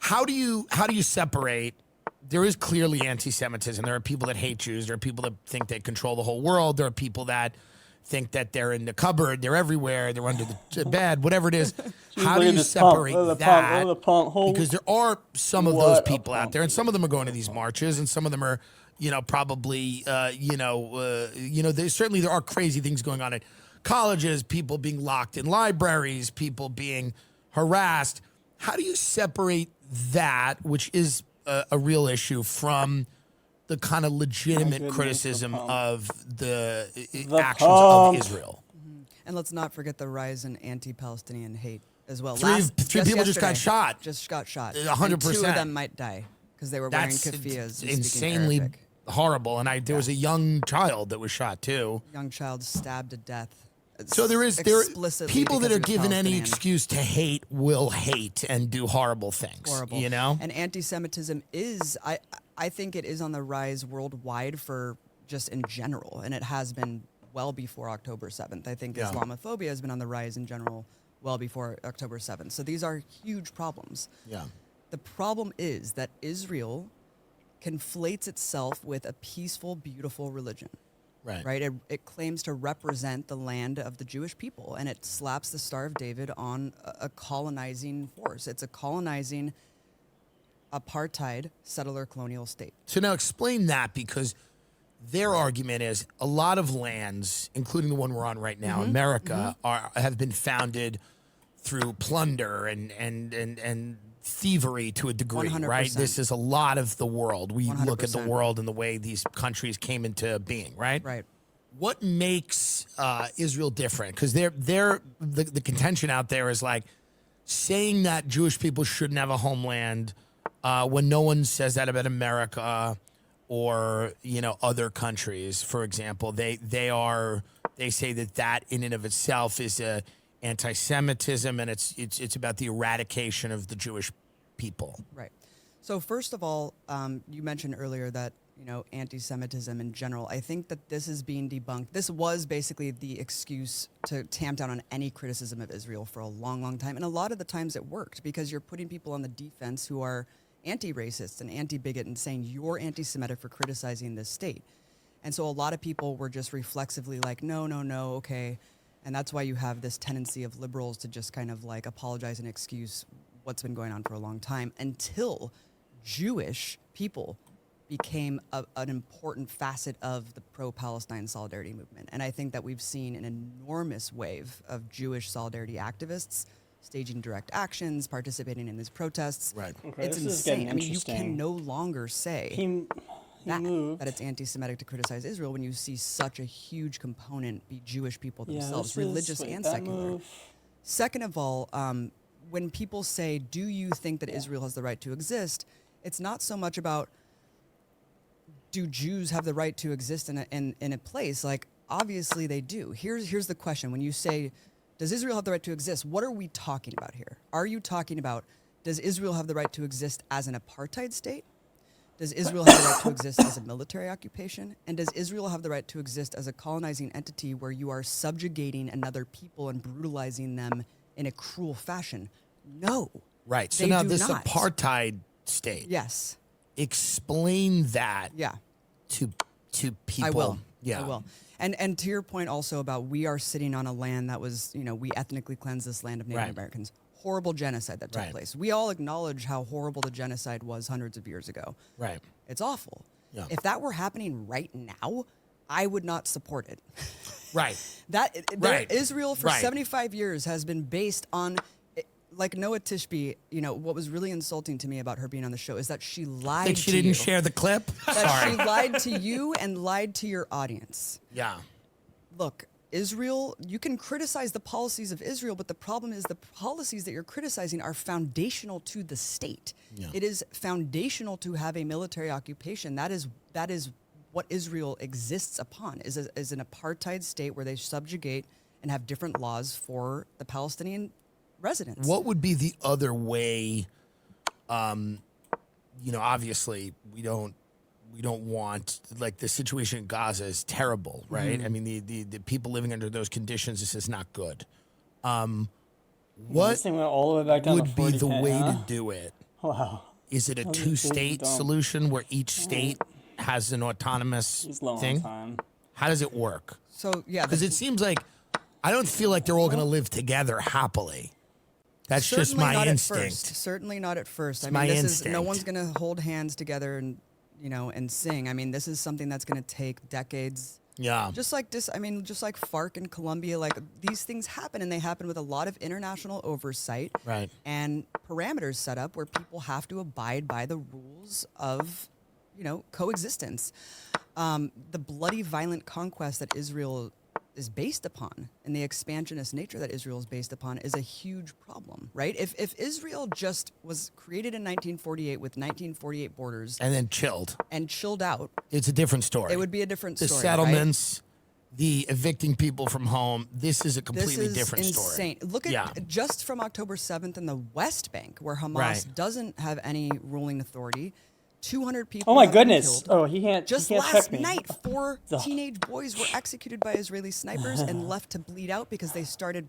How do you separate? There is clearly anti-Semitism. There are people that hate Jews. There are people that think they control the whole world. There are people that think that they're in the cupboard, they're everywhere, they're under the bed, whatever it is. How do you separate that? Because there are some of those people out there, and some of them are going to these marches, and some of them are, probably, there are crazy things going on at colleges, people being locked in libraries, people being harassed. How do you separate that, which is a real issue, from the kind of legitimate criticism of the actions of Israel? And let's not forget the rise in anti-Palestinian hate as well. Three people just got shot. 100%. And 2 of them might die because they were wearing keffiyehs. Insanely horrible. And there was a young child that was shot too. Young child stabbed to death. So there are people that are given any excuse to hate will hate and do horrible things. Horrible. And anti-Semitism is, I think it is on the rise worldwide for just in general, and it has been well before October 7th. I think Islamophobia has been on the rise in general well before October 7th. So these are huge problems. Yeah. The problem is that Israel conflates itself with a peaceful, beautiful religion. Right. It claims to represent the land of the Jewish people, and it slaps the Star of David on a colonizing force. It's a colonizing, apartheid, settler colonial state. So now explain that, because their argument is a lot of lands, including the one we're on right now, America, have been founded through plunder and thievery to a degree, 100%. right? This is a lot of the world. We 100%. Look at the world and the way these countries came into being, right? Right. What makes Israel different? Because the contention out there is like saying that Jewish people shouldn't have a homeland when no one says that about America or other countries. For example, they say that in and of itself is a anti-Semitism, and it's about the eradication of the Jewish people. Right. So first of all, you mentioned earlier that anti-Semitism in general. I think that this is being debunked. This was basically the excuse to tamp down on any criticism of Israel for a long, long time, and a lot of the times it worked because you're putting people on the defense who are anti-racist and anti-bigot and saying you're anti-Semitic for criticizing this state, and so a lot of people were just reflexively like, no, okay. And that's why you have this tendency of liberals to just kind of like apologize and excuse what's been going on for a long time until Jewish people became an important facet of the pro-Palestine solidarity movement. And I think that we've seen an enormous wave of Jewish solidarity activists staging direct actions, participating in these protests. Right. Okay, it's insane. I mean, you can no longer say that it's anti-Semitic to criticize Israel when you see such a huge component be Jewish people themselves, religious and secular. Second of all, when people say, do you think that Israel has the right to exist, it's not so much about do Jews have the right to exist in a place? Like, obviously they do. Here's the question. When you say, does Israel have the right to exist, what are we talking about here? Are you talking about, does Israel have the right to exist as an apartheid state? Does Israel have the right to exist as a military occupation? And does Israel have the right to exist as a colonizing entity where you are subjugating another people and brutalizing them in a cruel fashion? No. Right. So now this apartheid state. Yes. Explain that to people. I will. Yeah. I will. And to your point also about we are sitting on a land that was, we ethnically cleansed this land of Native Americans. Horrible genocide that took place. We all acknowledge how horrible the genocide was hundreds of years ago. Right. It's awful. Yeah. If that were happening right now, I would not support it. Right. Israel for 75 years has been based on, like Noah Tishby, what was really insulting to me about her being on the show is that she lied to you. She didn't share the clip? She lied to you and lied to your audience. Yeah. Look, Israel, you can criticize the policies of Israel, but the problem is the policies that you're criticizing are foundational to the state. Yeah. It is foundational to have a military occupation. That is what Israel exists upon, is an apartheid state where they subjugate and have different laws for the Palestinian residents. What would be the other way? Obviously we don't want, like, the situation in Gaza is terrible, right? I mean, the people living under those conditions, this is not good. What This thing went all the way back down to would be the 40K, way huh? to do it? Wow. Is it a Those are two-state dumb. solution where each state has an autonomous He's low on thing? time. How does it work? So yeah, Because it seems like I don't feel like they're all going to live together happily. That's just certainly my not instinct. At first. Certainly not at first. I mean, my this is instinct. no one's going to hold hands together and and sing. I mean, this is something that's going to take decades. Yeah. Just like this, I mean, just like FARC in Colombia, like these things happen, and they happen with a lot of international oversight Right. and parameters set up where people have to abide by the rules of, coexistence. The bloody, violent conquest that Israel is based upon and the expansionist nature that Israel is based upon is a huge problem, right? If Israel just was created in 1948 with 1948 borders And then chilled. and chilled out, It's a different story. it would be a different the story. settlements, the evicting people from home. This is a This completely is different insane. story. Look at Yeah. just from October 7th in the West Bank, where Hamas Right. doesn't have any ruling authority. 200 people. Oh my have been goodness. killed. Oh, he can't Just check last me. night, 4 The- teenage boys were executed by Israeli snipers and left to bleed out because they started